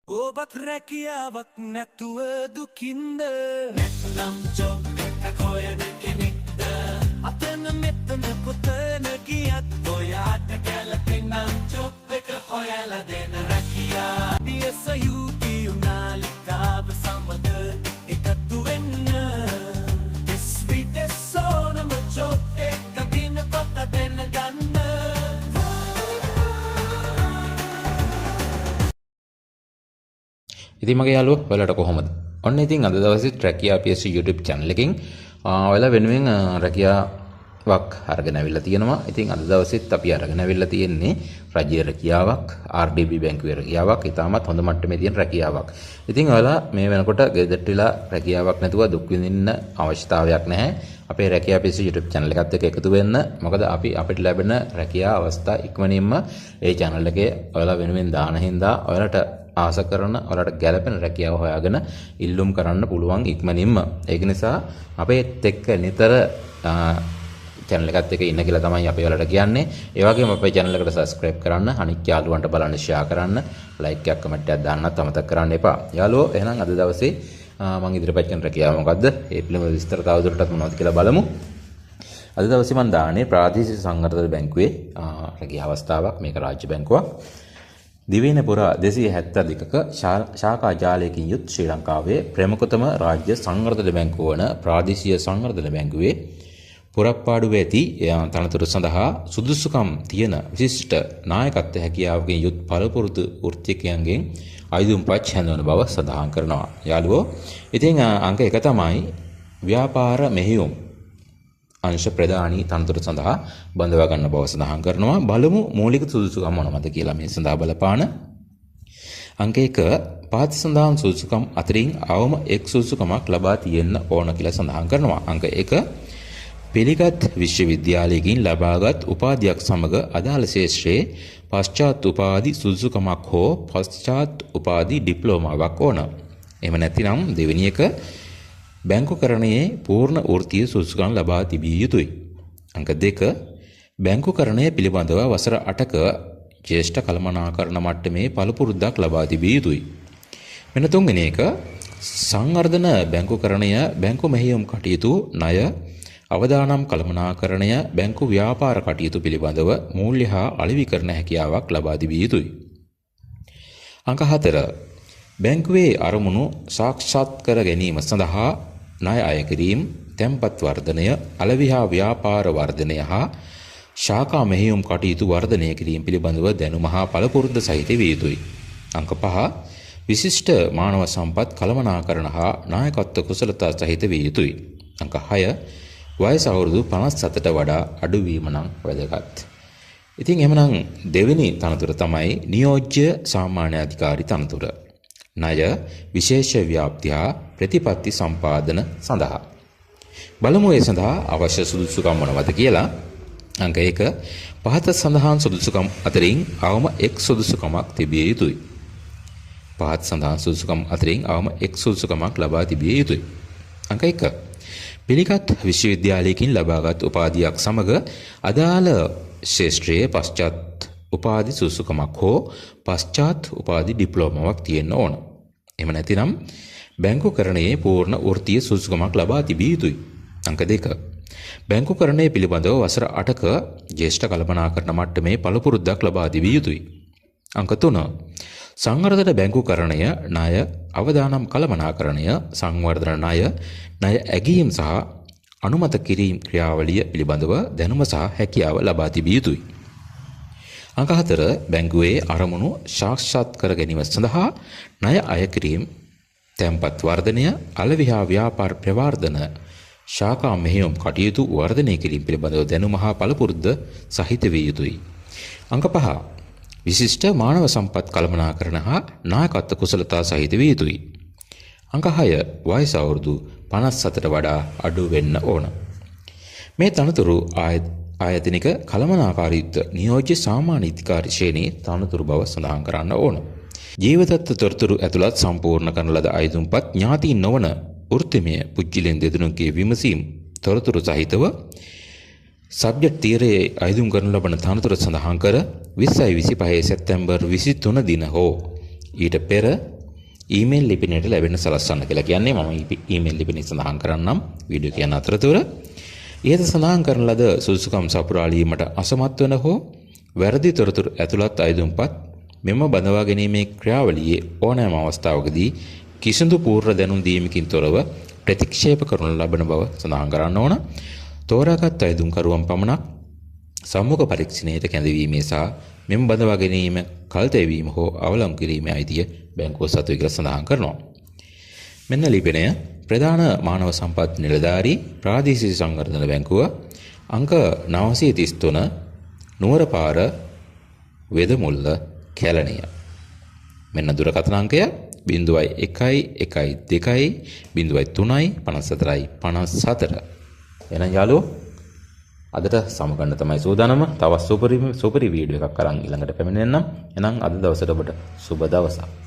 ඔබත් රැකියාවක් නැතුව දුකින්ද නැත්නම් ජොබ් එකක් හොයන කෙනෙක්ද අතන මෙතන පුතන ගියත් ඔයාට ගැලපෙනම් ජොබ් එක හොයලා දෙන රැකියා PSU නාලිකාව සමග එකතු වෙන්න ස්විදෙසෝනම ජොබ් එක දින පත දෙන්න ගන්න. ඉතින් මගේ යාළුවෝ ඔයාලට කොහොමද? ඔන්න ඉතින් අද දවසේ රැකියා PSU YouTube channel එකෙන් ඔයාලා වෙනුවෙන් රැකියාවක් අරගෙන අවිල්ලා තියෙනවා. ඉතින් අද දවසෙත් අපි අරගෙන අවිල්ලා තියෙන්නේ රජයේ රැකියාවක්, RDB බැංකුවේ රැකියාවක්, ඉතාමත් හොඳ මට්ටමේ තියෙන රැකියාවක්. ඉතින් ඔයාලා මේ වෙනකොට ගෙදරට වෙලා රැකියාවක් නැතුව දුක් විඳින්න අවශ්‍යතාවයක් නැහැ. අපේ රැකියා PSU YouTube channel එකත් එක්ක එකතු වෙන්න. මොකද අපි අපිට ලැබෙන රැකියා අවස්ථා ඉක්මනින්ම ඒ channel එකේ ඔයාලා වෙනුවෙන් දාන හින්දා ඔයාලට ආස කරන ඔයාලට ගැළපෙන රැකියාව හොයාගෙන ඉල්ලුම් කරන්න පුළුවන් ඉක්මනින්ම. ඒක නිසා අපේත් එක්ක නිතර channel එකත් එක්ක ඉන්න කියලා තමයි අපි ඔයාලට කියන්නේ. ඒ වගේම අපේ channel එකට subscribe කරන්න, අනිත් යාළුවන්ට බලන්න share කරන්න, like එකක් comment එකක් දාන්නත් අමතක කරන්න එපා. යාළුවෝ එහෙනම් අද දවසේ මම ඉදිරිපත් කරන රැකියාව මොකද්ද? ඒ පිළිබඳව විස්තර තවදුරටත් මොනවද කියලා බලමු. අද දවසේ මම දාන්නේ ප්‍රාදේශීය සංවර්ධන බැංකුවේ රැකියා අවස්ථාවක්. මේක රාජ්‍ය බැංකුවක්. දිවයින පුරා 272ක ශාඛා ජාලයකින් යුත් ශ්‍රී ලංකාවේ ප්‍රමුඛතම රාජ්‍ය සංවර්ධන බැංකුව වන ප්‍රාදේශීය සංවර්ධන බැංකුවේ පුරප්පාඩුවේ ඇති තනතුරු සඳහා සුදුසුකම් තියෙන විශිෂ්ට නායකත්ව හැකියාවකින් යුත් පළපුරුදු වෘත්තිකයන්ගෙන් අයදුම්පත් හැඳවන බව සඳහන් කරනවා. යාළුවෝ ඉතින් අංක 1 තමයි ව්‍යාපාර මෙහෙයුම් අංශ ප්‍රධානී තනතුරු සඳහා බඳවා ගන්න බව සඳහන් කරනවා. බලමු මූලික සුදුසුකම් මොනවද කියලා මේ සඳහා බලපාන. අංක 1 පහත සඳහන් සුදුසුකම් අතරින් අවම එක් සුදුසුකමක් ලබා තියෙන්න ඕන කියලා සඳහන් කරනවා. අංක 1 පිළිගත් විශ්වවිද්‍යාලයකින් ලබාගත් උපාධියක් සමග අදාළ ශාස්ත්‍රයේ පශ්චාත් උපාධි සුදුසුකමක් හෝ පශ්චාත් උපාධි ඩිප්ලෝමාවක් ඕන. එහෙම නැතිනම් දෙවෙනි එක බැංකුකරණයේ පූර්ණ වෘත්තීය සුදුසුකම් ලබා තිබිය යුතුයි. අංක 2 බැංකුකරණය පිළිබඳව වසර 8ක ජ්‍යෙෂ්ඨ කළමනාකරණ මට්ටමේ පළපුරුද්දක් ලබා තිබිය යුතුයි. මෙන්න තුන්වෙනි එක සංවර්ධන බැංකුකරණය බැංකු මෙහෙයුම් කටයුතු ණය අවදානම් කළමනාකරණය බැංකු ව්‍යාපාර කටයුතු පිළිබඳව මූල්‍ය හා අලෙවි කරන හැකියාවක් ලබා තිබිය යුතුයි. අංක 4 බැංකුවේ අරමුණු සාක්ෂාත් කර ගැනීම සඳහා ණය අය කිරීම, තැන්පත් වර්ධනය, අලෙවි හා ව්‍යාපාර වර්ධනය හා ශාඛා මෙහෙයුම් කටයුතු වර්ධනය කිරීම පිළිබඳව දැනුම හා පළපුරුද්ද සහිත විය යුතුයි. අංක 5 විශිෂ්ට මානව සම්පත් කළමනාකරණ හා නායකත්ව කුසලතා සහිත විය යුතුයි. අංක 6 වයස අවුරුදු 57ට වඩා අඩු වීම නම් වැදගත්. ඉතින් එහෙමනම් දෙවෙනි තනතුර තමයි නියෝජ්‍ය සාමාන්‍ය අධිකාරී තනතුර. ණය විශේෂ ව්‍යාප්තිය හා ප්‍රතිපත්ති සම්පාදන සඳහා. බලමු ඒ සඳහා අවශ්‍ය සුදුසුකම් මොනවද කියලා. අංක 1 පහත සඳහන් සුදුසුකම් අතරින් අවම එක් සුදුසුකමක් තිබිය යුතුයි. පහත සඳහන් සුදුසුකම් අතරින් අවම එක් සුදුසුකමක් ලබා තිබිය යුතුයි. අංක 1 පිළිගත් විශ්වවිද්‍යාලයකින් ලබාගත් උපාධියක් සමග අදාළ ශාස්ත්‍රයේ පශ්චාත් උපාධි සුදුසුකමක් හෝ පශ්චාත් උපාධි ඩිප්ලෝමාවක් තියෙන්න ඕන. එහෙම නැතිනම් බැංකුකරණයේ පූර්ණ වෘත්තීය සුදුසුකමක් ලබා තිබිය යුතුයි. අංක 2 බැංකුකරණය පිළිබඳව වසර 8ක ජ්‍යෙෂ්ඨ කළමනාකරණ මට්ටමේ පළපුරුද්දක් ලබා තිබිය යුතුයි. අංක 3 සංවර්ධන බැංකුකරණය ණය අවදානම් කළමනාකරණය සංවර්ධන ණය ඇගීම් සහ අනුමත කිරීම ක්‍රියාවලිය පිළිබඳව දැනුම සහ හැකියාව ලබා තිබිය යුතුයි. අංක 4 බැංකුවේ අරමුණු සාක්ෂාත් කර ගැනීම සඳහා ණය අය කිරීම, තැන්පත් වර්ධනය, අලෙවි හා ව්‍යාපාර ප්‍රවර්ධන, ශාඛා මෙහෙයුම් කටයුතු වර්ධනය කිරීම පිළිබඳව දැනුම හා පළපුරුද්ද සහිත විය යුතුයි. අංක 5 විශිෂ්ට මානව සම්පත් කළමනාකරණ හා නායකත්ව කුසලතා සහිත විය යුතුයි. අංක 6 වයස අවුරුදු 57ට වඩා අඩු වෙන්න ඕන. මේ තනතුරු ආයතනික කළමනාකාරීත්ව නියෝජ්‍ය සාමාන්‍ය අධිකාරී ශ්‍රේණියේ තනතුරු බව සඳහන් කරන්න ඕන. ජීවිතත්ව තොරතුරු ඇතුළත් සම්පූර්ණ කරන ලද අයදුම්පත් ඥාතීන් නොවන වෘත්තිමය පුජ්‍යලෙන් දෙදෙනෙකුගේ විමසීම් තොරතුරු සහිතව සබ්ජෙක්ට් තීරයේ අයදුම් කරනු ලබන තනතුරු සඳහන් කර 2025 සැප්තැම්බර් 23 දින හෝ ඊට පෙර ඊමේල් ලිපිනයට ලැබෙන සලස්වන්න කියලා කියන්නේ මම ඊමේල් ලිපිනේ සඳහන් කරන්නම් වීඩියෝ කියන අතරතුර. ඉහත සඳහන් කරන ලද සුදුසුකම් සපුරාලීමට අසමත් වන හෝ වැරදි තොරතුරු ඇතුළත් අයදුම්පත් මෙම බඳවා ගැනීමේ ක්‍රියාවලියේ ඕනෑම අවස්ථාවකදී කිසිදු පූර්ව දැනුම් දීමකින් තොරව ප්‍රතික්ෂේප කරනු ලබන බව සඳහන් කරන්න ඕන. තෝරාගත් අයදුම්කරුවන් පමණක් සම්මුඛ පරීක්ෂණයට කැඳවීමේ සහ මෙම බඳවා ගැනීම කල්තැවීම හෝ අවලංගු කිරීමේ අයිතිය බැංකුව සතුයි කියලා සඳහන් කරනවා. මෙන්න ලිපිනය ප්‍රධාන මානව සම්පත් නිලධාරී ප්‍රාදේශීය සංවර්ධන බැංකුව අංක 933 නුවරපාර වෙදමුල්ල කැලණිය. මෙන්න දුරකථන අංකය 0112 03 54 එහෙනම් යාළුවෝ අදට සමගන්න තමයි සූදානම. තවත් සුපරි වීඩියෝ එකක් අරන් ඊළඟට පැමිණෙන්නම්. එහෙනම් අද දවසට ඔබට සුබ දවසක්.